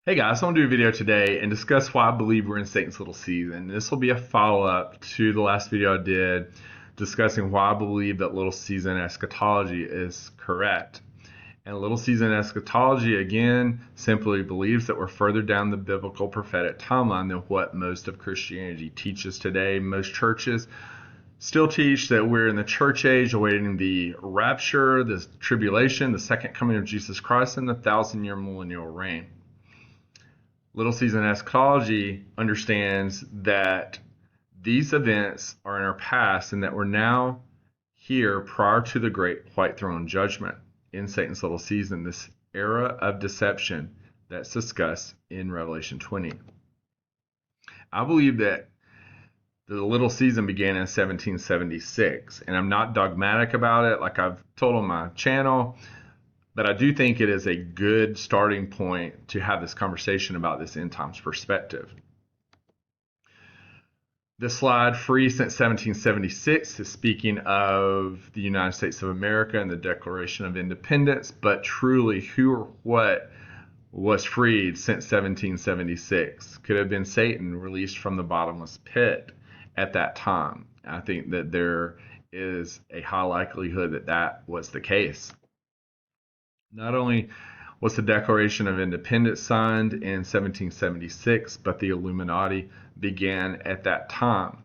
Hey guys, I want to do a video today and discuss why I believe we're in Satan's little season. This will be a follow-up to the last video I did discussing why I believe that little season eschatology is correct. And little season eschatology, again, simply believes that we're further down the biblical prophetic timeline than what most of Christianity teaches today. Most churches still teach that we're in the church age awaiting the rapture, the tribulation, the second coming of Jesus Christ, and the 1,000-year millennial reign. Little season eschatology understands that these events are in our past and that we're now here prior to the great white throne judgment in Satan's little season, this era of deception that's discussed in Revelation 20. I believe that the little season began in 1776, and I'm not dogmatic about it like I've told on my channel. But I do think it is a good starting point to have this conversation about this end times perspective. This slide, free since 1776, is speaking of the United States of America and the Declaration of Independence, but truly who or what was freed since 1776? Could have been Satan released from the bottomless pit at that time. I think that there is a high likelihood that that was the case. Not only was the Declaration of Independence signed in 1776, but the Illuminati began at that time.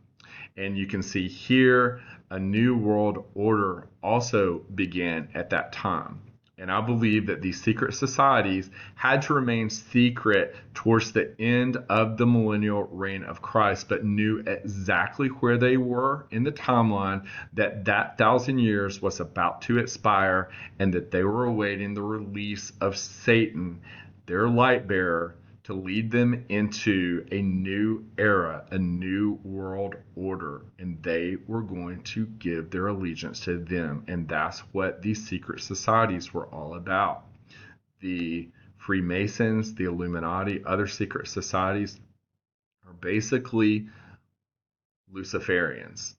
And you can see here a new world order also began at that time. And I believe that these secret societies had to remain secret towards the end of the millennial reign of Christ, but knew exactly where they were in the timeline, that 1,000 years was about to expire, and that they were awaiting the release of Satan, their light bearer, to lead them into a new era, a new world order, and they were going to give their allegiance to them. And that's what these secret societies were all about. The Freemasons, the Illuminati, other secret societies are basically Luciferians.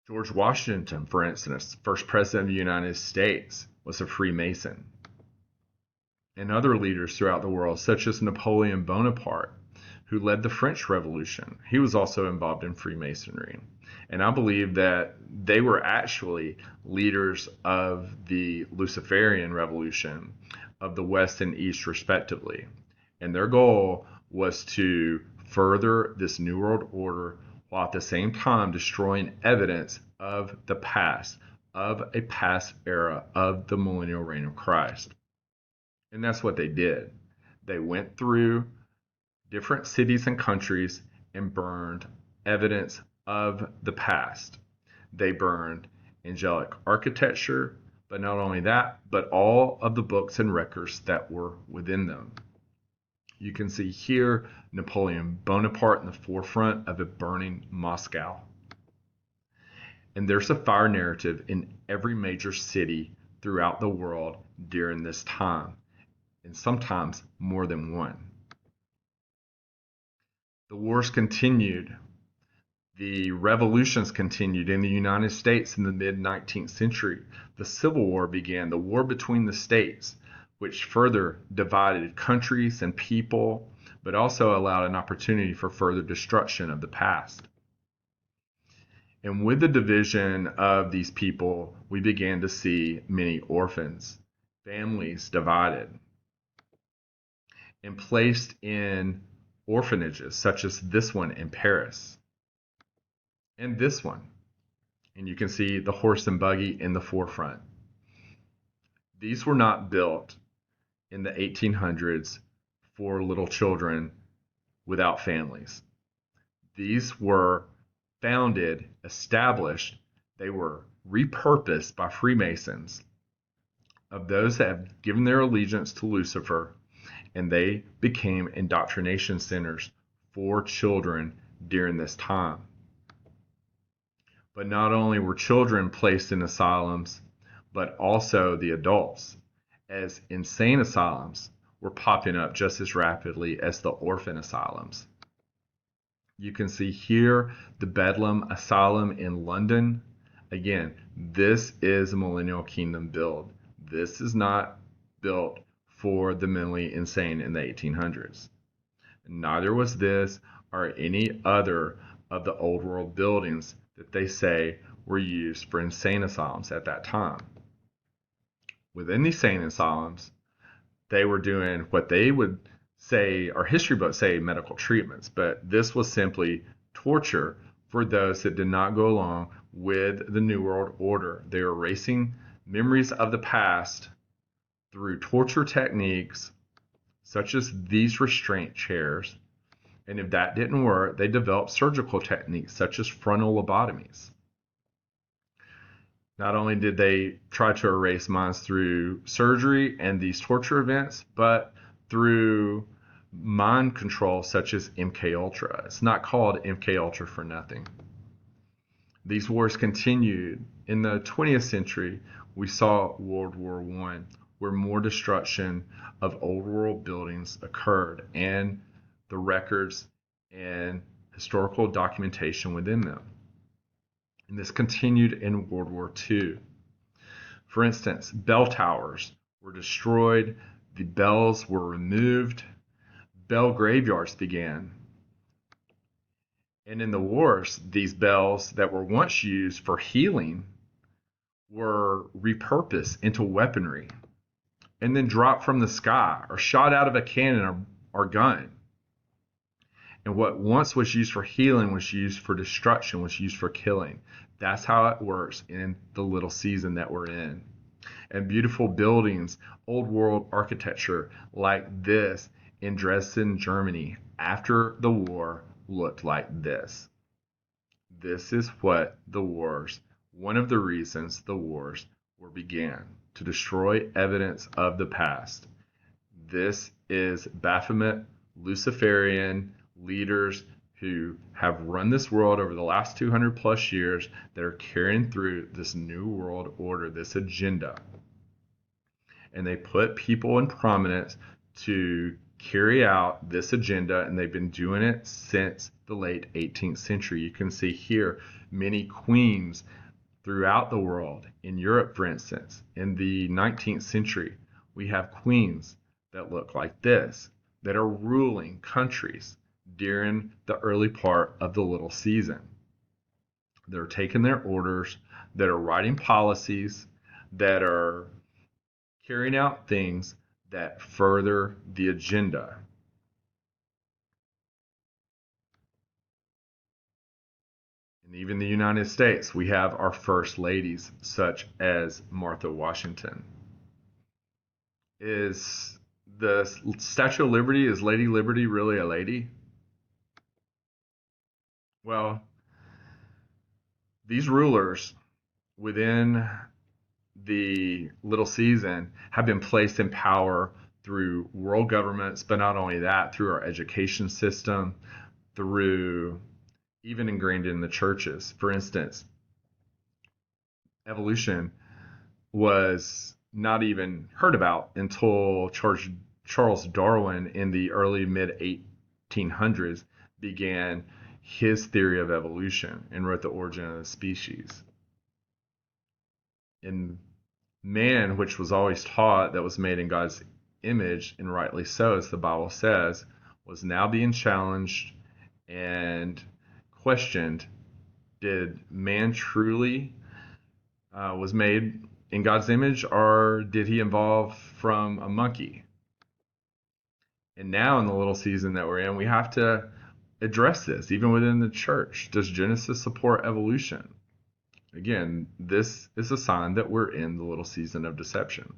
George Washington, for instance, first president of the United States, was a Freemason. And other leaders throughout the world, such as Napoleon Bonaparte, who led the French Revolution. He was also involved in Freemasonry. And I believe that they were actually leaders of the Luciferian Revolution of the West and East, respectively. And their goal was to further this New World Order while at the same time destroying evidence of the past, of a past era of the millennial reign of Christ. And that's what they did. They went through different cities and countries and burned evidence of the past. They burned angelic architecture, but not only that, but all of the books and records that were within them. You can see here Napoleon Bonaparte in the forefront of a burning Moscow. And there's a fire narrative in every major city throughout the world during this time, and sometimes more than one. The wars continued. The revolutions continued in the United States in the mid-19th century. The Civil War began, the war between the states, which further divided countries and people, but also allowed an opportunity for further destruction of the past. And with the division of these people, we began to see many orphans, families divided, and placed in orphanages, such as this one in Paris, and this one. And you can see the horse and buggy in the forefront. These were not built in the 1800s for little children without families. These were founded, established, they were repurposed by Freemasons, of those that have given their allegiance to Lucifer, and they became indoctrination centers for children during this time. But not only were children placed in asylums, but also the adults, as insane asylums were popping up just as rapidly as the orphan asylums. You can see here the Bedlam Asylum in London. Again, this is a millennial kingdom build. This is not built for the mentally insane in the 1800s. Neither was this or any other of the old world buildings that they say were used for insane asylums at that time. Within these insane asylums, they were doing what they would say, or history books say, medical treatments, but this was simply torture for those that did not go along with the New World Order. They were erasing memories of the past through torture techniques such as these restraint chairs, and if that didn't work, they developed surgical techniques such as frontal lobotomies. Not only did they try to erase minds through surgery and these torture events, but through mind control such as MK Ultra. It's not called MK Ultra for nothing. These wars continued. In the 20th century, we saw World War I, where more destruction of old world buildings occurred and the records and historical documentation within them. And this continued in World War II. For instance, bell towers were destroyed, the bells were removed, bell graveyards began. And in the wars, these bells that were once used for healing were repurposed into weaponry and then dropped from the sky or shot out of a cannon or gun. And what once was used for healing was used for destruction, was used for killing. That's how it works in the little season that we're in. And beautiful buildings, old world architecture like this in Dresden, Germany, after the war looked like this. This is what the wars, one of the reasons the wars were began, to destroy evidence of the past. This is Baphomet, Luciferian leaders who have run this world over the last 200 plus years that are carrying through this new world order, this agenda. And they put people in prominence to carry out this agenda, and they've been doing it since the late 18th century. You can see here many queens throughout the world. In Europe, for instance, in the 19th century, we have queens that look like this, that are ruling countries during the early part of the little season. They're taking their orders, that are writing policies, that are carrying out things that further the agenda. And even the United States, we have our first ladies, such as Martha Washington. Is the Statue of Liberty, is Lady Liberty really a lady? Well, these rulers within the little season have been placed in power through world governments, but not only that, through our education system, through even ingrained in the churches. For instance, evolution was not even heard about until Charles Darwin in the early mid 1800s began his theory of evolution and wrote The Origin of the Species. And man, which was always taught that was made in God's image, and rightly so, as the Bible says, was now being challenged and questioned. Did man truly was made in God's image, or did he evolve from a monkey? And now in the little season that we're in, we have to address this, even within the church. Does Genesis support evolution? Again, this is a sign that we're in the little season of deception,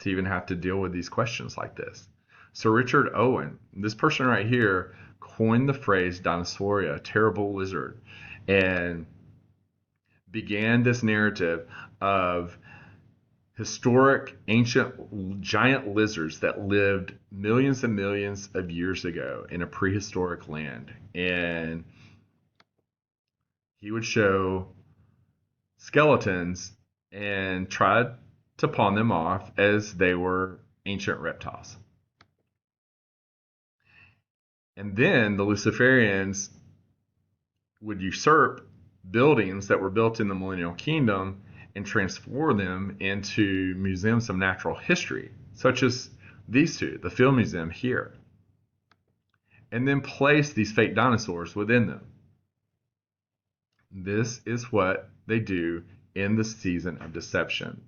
to even have to deal with these questions like this. So Richard Owen, this person right here, coined the phrase Dinosauria, terrible lizard, and began this narrative of historic ancient giant lizards that lived millions and millions of years ago in a prehistoric land. And he would show skeletons and tried to pawn them off as they were ancient reptiles. And then the Luciferians would usurp buildings that were built in the Millennial Kingdom and transform them into museums of natural history, such as these two, the Field Museum here, and then place these fake dinosaurs within them. This is what they do in the season of deception.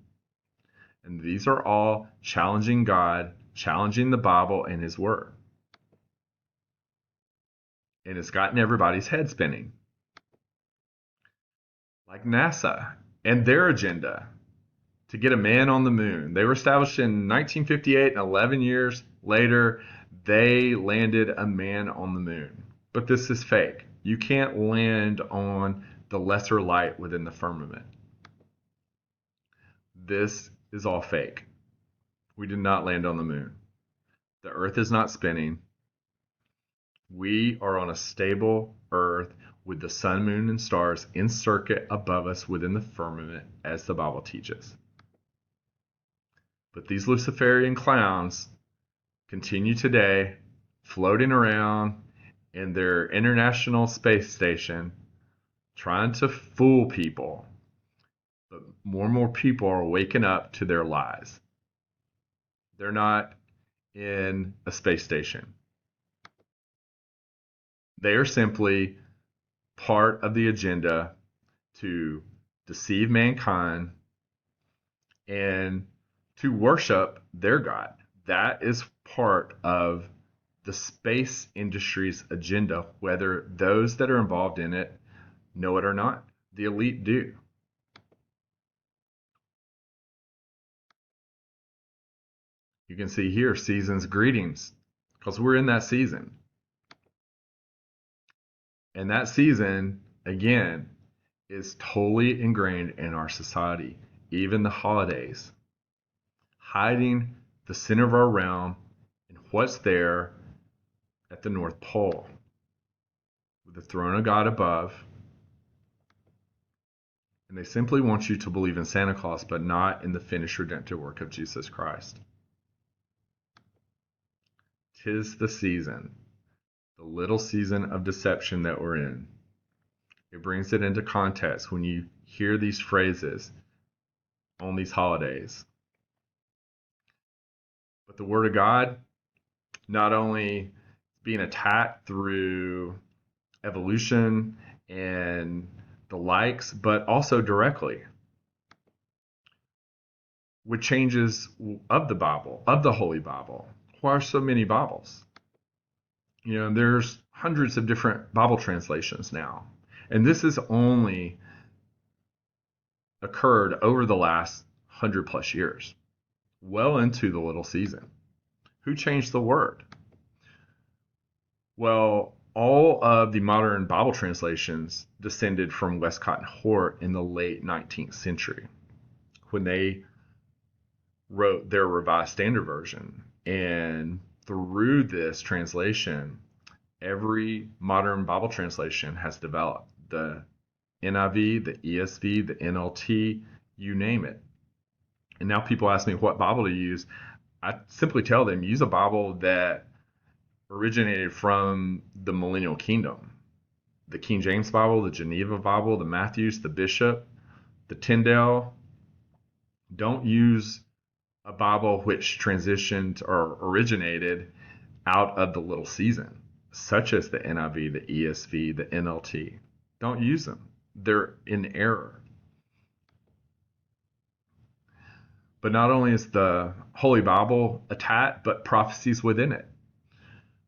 And these are all challenging God, challenging the Bible and His Word. And it's gotten everybody's head spinning. Like NASA and their agenda to get a man on the moon. They were established in 1958, and 11 years later, they landed a man on the moon. But this is fake. You can't land on the lesser light within the firmament. This is all fake. We did not land on the moon. The earth is not spinning. We are on a stable earth with the sun, moon, and stars in circuit above us within the firmament, as the Bible teaches. But these Luciferian clowns continue today, floating around in their International Space Station, trying to fool people. But more and more people are waking up to their lies. They're not in a space station. They are simply part of the agenda to deceive mankind and to worship their God. That is part of the space industry's agenda, whether those that are involved in it know it or not. The elite do. You can see here season's greetings, because we're in that season. And that season, again, is totally ingrained in our society, even the holidays, hiding the center of our realm and what's there at the North Pole, with the throne of God above. And they simply want you to believe in Santa Claus, but not in the finished redemptive work of Jesus Christ. 'Tis the season, the little season of deception that we're in. It brings it into context when you hear these phrases on these holidays. But the Word of God, not only being attacked through evolution and the likes, but also directly with changes of the Bible, of the Holy Bible. Why are so many Bibles? You know, there's hundreds of different Bible translations now. And this has only occurred over the last 100 plus years, well into the little season. Who changed the word? Well, all of the modern Bible translations descended from Westcott and Hort in the late 19th century, when they wrote their Revised Standard Version. And through this translation, every modern Bible translation has developed. The NIV, the ESV, the NLT, you name it. And now people ask me what Bible to use. I simply tell them, use a Bible that originated from the Millennial Kingdom. The King James Bible, the Geneva Bible, the Matthews, the Bishop, the Tyndale. Don't use a Bible which transitioned or originated out of the little season, such as the NIV, the ESV, the NLT. Don't use them. They're in error. But not only is the Holy Bible attacked, but prophecies within it.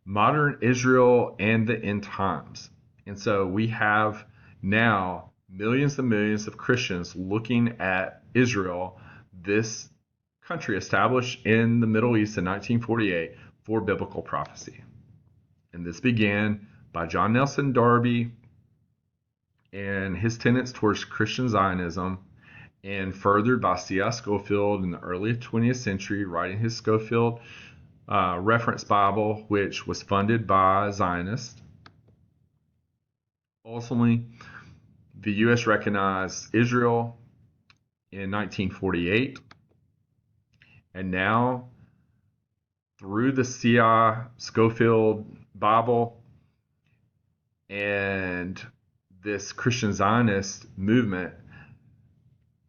Modern Israel and the end times. And so we have now millions and millions of Christians looking at Israel, this country established in the Middle East in 1948, for biblical prophecy. And this began by John Nelson Darby and his tenets towards Christian Zionism, and furthered by C.I. Scofield in the early 20th century, writing his Scofield Reference Bible, which was funded by Zionists. Ultimately, the U.S. recognized Israel in 1948, and now through the C.I. Scofield Bible and this Christian Zionist movement,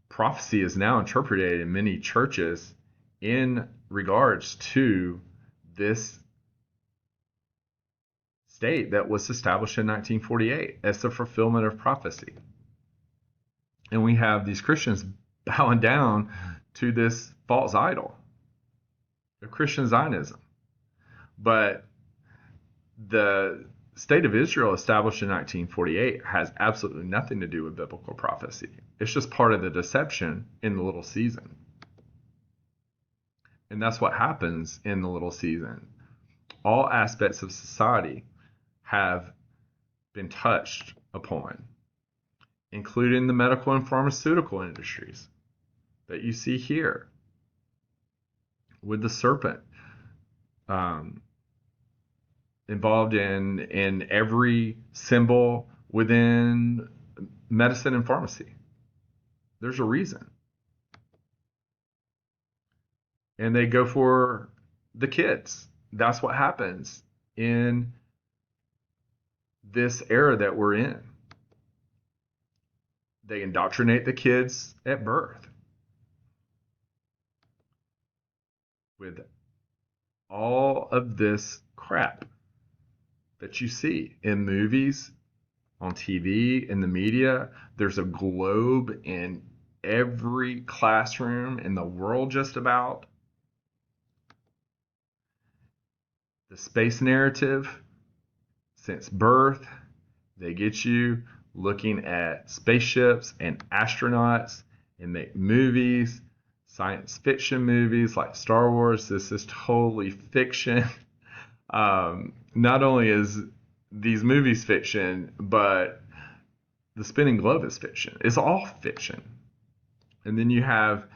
prophecy is now interpreted in many churches in regards to this state that was established in 1948 as the fulfillment of prophecy. And we have these Christians bowing down to this false idol of Christian Zionism. But the state of Israel established in 1948 has absolutely nothing to do with biblical prophecy. It's just part of the deception in the little season. And that's what happens in the little season. All aspects of society have been touched upon, including the medical and pharmaceutical industries that you see here with the serpent involved in every symbol within medicine and pharmacy. There's a reason. And they go for the kids. That's what happens in this era that we're in. They indoctrinate the kids at birth with all of this crap that you see in movies, on TV, in the media. There's a globe in every classroom in the world just about. The space narrative, since birth, they get you looking at spaceships and astronauts and make movies, science fiction movies like Star Wars. This is totally fiction. Not only is these movies fiction, but the spinning globe is fiction. It's all fiction. And then you have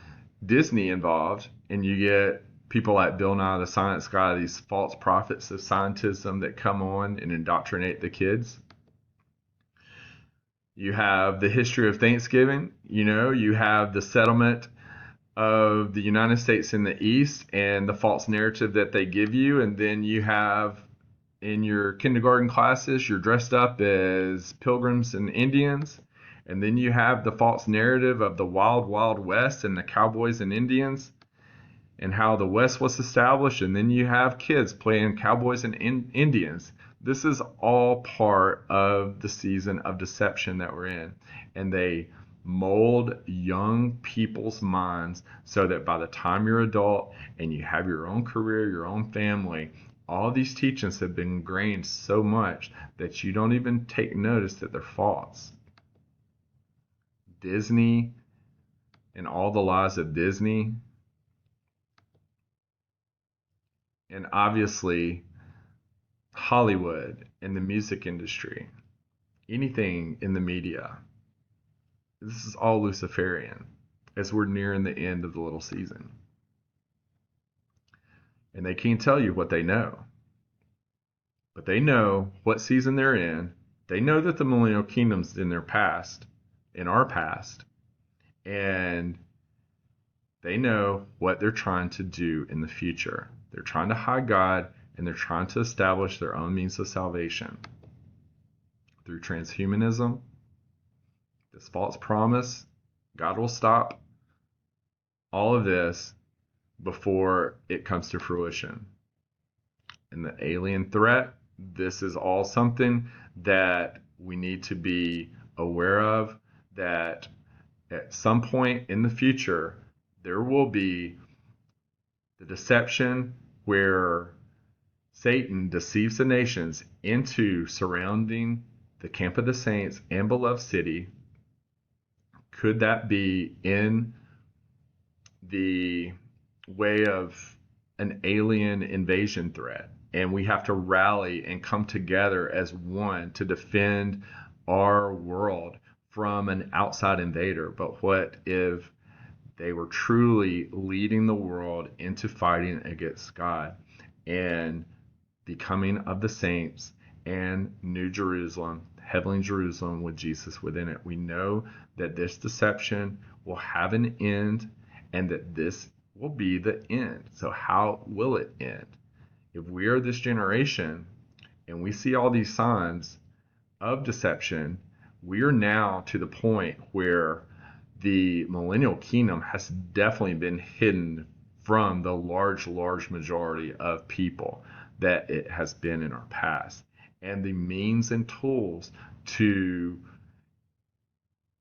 Disney involved, and you get people like Bill Nye the Science Guy, these false prophets of scientism that come on and indoctrinate the kids. You have the history of Thanksgiving. You have the settlement of the United States in the East and the false narrative that they give you. And then you have in your kindergarten classes, you're dressed up as pilgrims and Indians. And then you have the false narrative of the wild, wild West and the cowboys and Indians and how the West was established. And then you have kids playing cowboys and Indians. This is all part of the season of deception that we're in. And they mold young people's minds so that by the time you're adult and you have your own career, your own family, all these teachings have been ingrained so much that you don't even take notice that they're false. Disney and all the lies of Disney, and obviously Hollywood and the music industry, anything in the media, this is all Luciferian as we're nearing the end of the little season. And they can't tell you what they know. But they know what season they're in. They know that the millennial kingdom's in their past, in our past. And they know what they're trying to do in the future. They're trying to hide God, and they're trying to establish their own means of salvation through transhumanism, this false promise, God will stop all of this before it comes to fruition. And the alien threat, this is all something that we need to be aware of, that at some point in the future, there will be the deception where Satan deceives the nations into surrounding the camp of the saints and beloved city. Could that be in the way of an alien invasion threat? And we have to rally and come together as one to defend our world from an outside invader. But what if they were truly leading the world into fighting against God and becoming of the saints and New Jerusalem, heavenly Jerusalem with Jesus within it? We know that this deception will have an end and that this will be the end. So how will it end? If we are this generation and we see all these signs of deception, we are now to the point where the millennial kingdom has definitely been hidden from the large majority of people that it has been in our past. And the means and tools to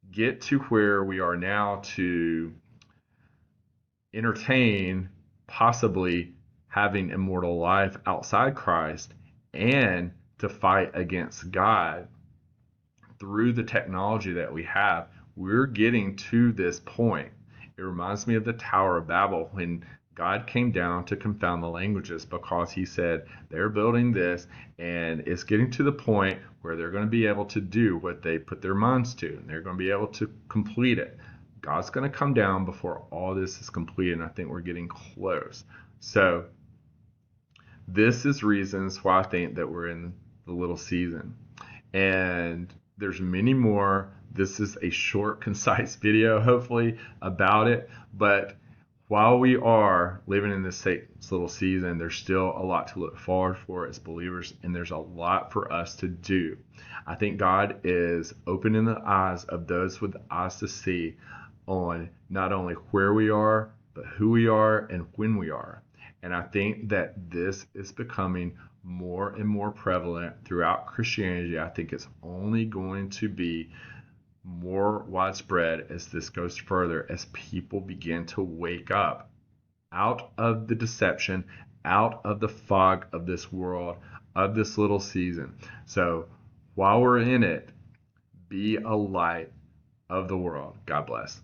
get to where we are now, to entertain possibly having immortal life outside Christ and to fight against God through the technology that we have, we're getting to this point. It reminds me of the Tower of Babel when God came down to confound the languages, because he said they're building this and it's getting to the point where they're going to be able to do what they put their minds to, and they're going to be able to complete it. God's going to come down before all this is completed, and I think we're getting close. So this is reasons why I think that we're in the little season. And there's many more. This is a short, concise video, hopefully, about it. But while we are living in this little season, there's still a lot to look forward for as believers, and there's a lot for us to do. I think God is opening the eyes of those with eyes to see on not only where we are, but who we are and when we are. And I think that this is becoming more and more prevalent throughout Christianity. I think it's only going to be more widespread as this goes further, as people begin to wake up out of the deception, out of the fog of this world, of this little season. So while we're in it, be a light of the world. God bless.